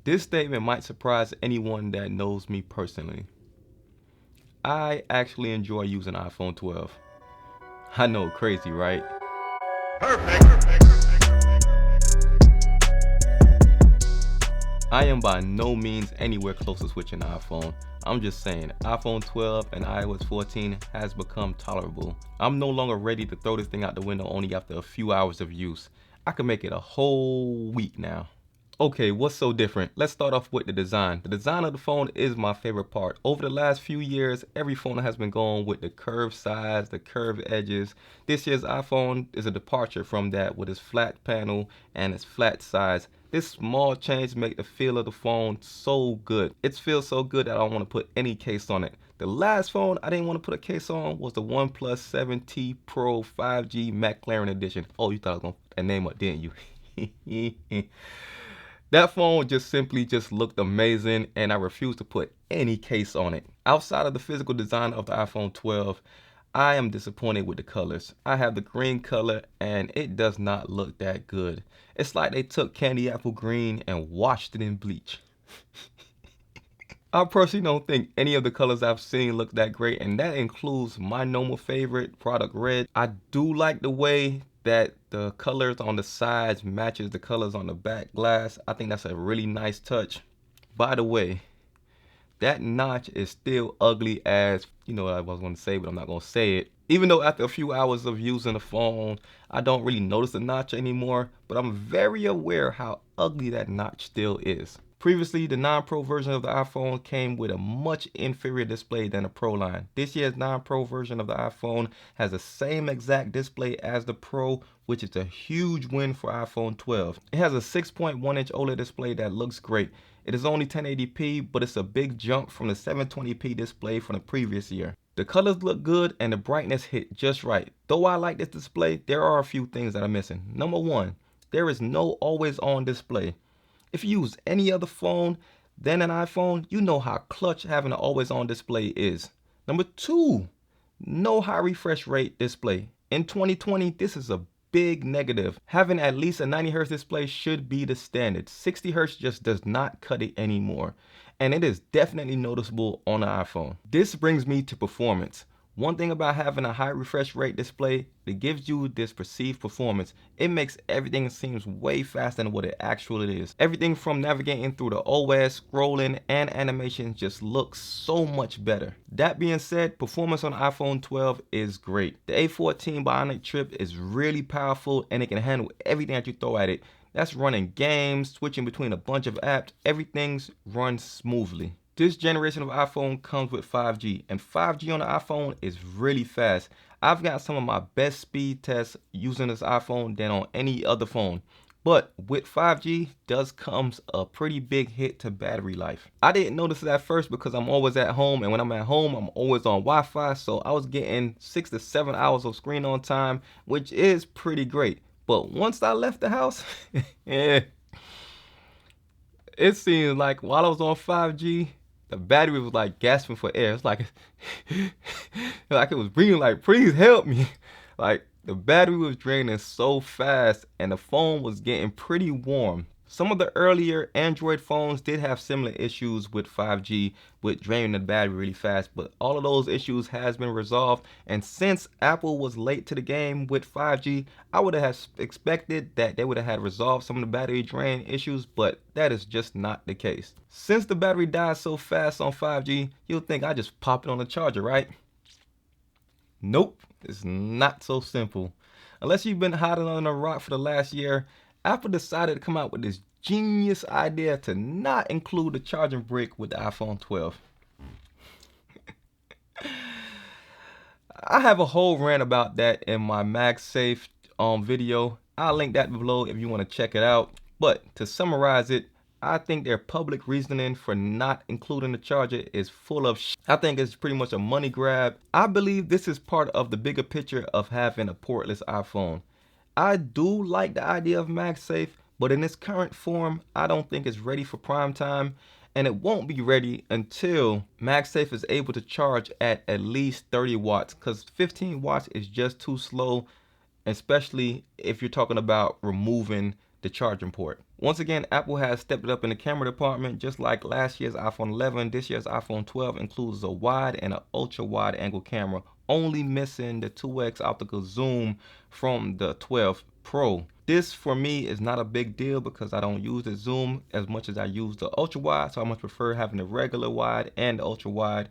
This statement might surprise anyone that knows me personally. I actually enjoy using iPhone 12. I know, crazy, right? I am by no means anywhere close to switching to iPhone. I'm just saying, iPhone 12 and iOS 14 has become tolerable. I'm no longer ready to throw this thing out the window only after a few hours of use. I can make it a whole week now. Okay, what's so different? Let's start off with the design. The design of the phone is my favorite part. Over the last few years, every phone has been going with the curved sides, the curved edges. This year's iPhone is a departure from that with its flat panel and its flat sides. This small change makes the feel of the phone so good. It feels so good that I don't want to put any case on it. The last phone I didn't want to put a case on was the OnePlus 7T Pro 5G McLaren edition. Oh, you thought I was going to put that name up, didn't you? That phone just simply just looked amazing, and I refuse to put any case on it. Outside of the physical design of the iPhone 12, I am disappointed with the colors. I have the green color and it does not look that good. It's like they took candy apple green and washed it in bleach. I personally don't think any of the colors I've seen look that great, and that includes my normal favorite, product red. I do like the way that the colors on the sides matches the colors on the back glass. I think that's a really nice touch. By the way, that notch is still ugly as, you know what I was going to say, but I'm not going to say it. Even though after a few hours of using the phone, I don't really notice the notch anymore, but I'm very aware how ugly that notch still is. Previously, the non-Pro version of the iPhone came with a much inferior display than the Pro line. This year's non-Pro version of the iPhone has the same exact display as the Pro, which is a huge win for iPhone 12. It has a 6.1-inch OLED display that looks great. It is only 1080p, but it's a big jump from the 720p display from the previous year. The colors look good and the brightness hit just right. Though I like this display, there are a few things that are missing. Number one, there is no always on display. If you use any other phone than an iPhone, you know how clutch having an always on display is. Number two, no high refresh rate display. In 2020, this is a big negative. Having at least a 90 Hz display should be the standard. 60 Hz just does not cut it anymore. And it is definitely noticeable on the iPhone. This brings me to performance. One thing about having a high refresh rate display, it gives you this perceived performance. It makes everything seems way faster than what it actually is. Everything from navigating through the OS, scrolling, and animation just looks so much better. That being said, performance on iPhone 12 is great. The A14 Bionic chip is really powerful and it can handle everything that you throw at it. That's running games, switching between a bunch of apps, everything's runs smoothly. This generation of iPhone comes with 5G, and 5G on the iPhone is really fast. I've got some of my best speed tests using this iPhone than on any other phone. But with 5G does comes a pretty big hit to battery life. I didn't notice it at first because I'm always at home, and when I'm at home, I'm always on Wi-Fi, so I was getting 6 to 7 hours of screen on time, which is pretty great. But once I left the house, it seemed like while I was on 5G, the battery was like gasping for air. It's like, like it was breathing like, please help me. Like the battery was draining so fast and the phone was getting pretty warm. Some of the earlier Android phones did have similar issues with 5G with draining the battery really fast, but all of those issues has been resolved. And since Apple was late to the game with 5G, I would have expected that they would have had resolved some of the battery drain issues, but that is just not the case. Since the battery dies so fast on 5G, you'll think I just pop it on the charger, right? Nope, it's not so simple. Unless you've been hiding under a rock for the last year, Apple decided to come out with this genius idea to not include the charging brick with the iPhone 12. I have a whole rant about that in my MagSafe video. I'll link that below if you want to check it out. But to summarize it, I think their public reasoning for not including the charger is full of shit. I think it's pretty much a money grab. I believe this is part of the bigger picture of having a portless iPhone. I do like the idea of MagSafe, but in its current form, I don't think it's ready for prime time, and it won't be ready until MagSafe is able to charge at least 30 watts, because 15 watts is just too slow, especially if you're talking about removing the charging port. Once again, Apple has stepped it up in the camera department. Just like last year's iPhone 11, this year's iPhone 12 includes a wide and an ultra wide angle camera, only missing the 2x optical zoom from the 12 Pro. This for me is not a big deal because I don't use the zoom as much as I use the ultra wide, so I much prefer having the regular wide and the ultra wide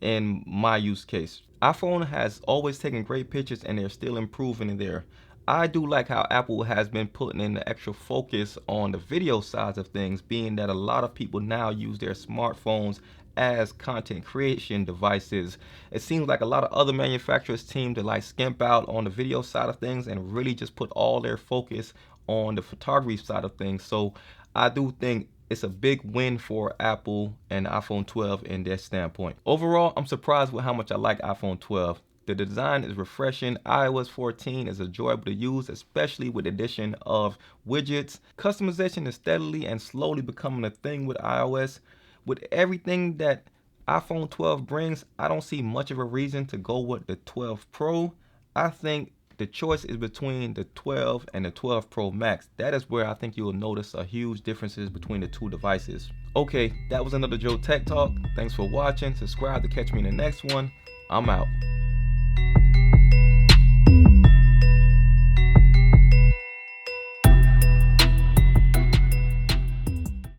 in my use case. iPhone has always taken great pictures and they're still improving in there. I do like how Apple has been putting in the extra focus on the video side of things, being that a lot of people now use their smartphones as content creation devices. It seems like a lot of other manufacturers seem to like skimp out on the video side of things and really just put all their focus on the photography side of things. So I do think it's a big win for Apple and iPhone 12 in their standpoint. Overall, I'm surprised with how much I like iPhone 12. The design is refreshing. iOS 14 is enjoyable to use, especially with the addition of widgets. Customization is steadily and slowly becoming a thing with iOS. With everything that iPhone 12 brings, I don't see much of a reason to go with the 12 Pro. I think the choice is between the 12 and the 12 Pro Max. That is where I think you'll notice a huge differences between the two devices. Okay, that was another Joe Tech Talk. Thanks for watching. Subscribe to catch me in the next one. I'm out.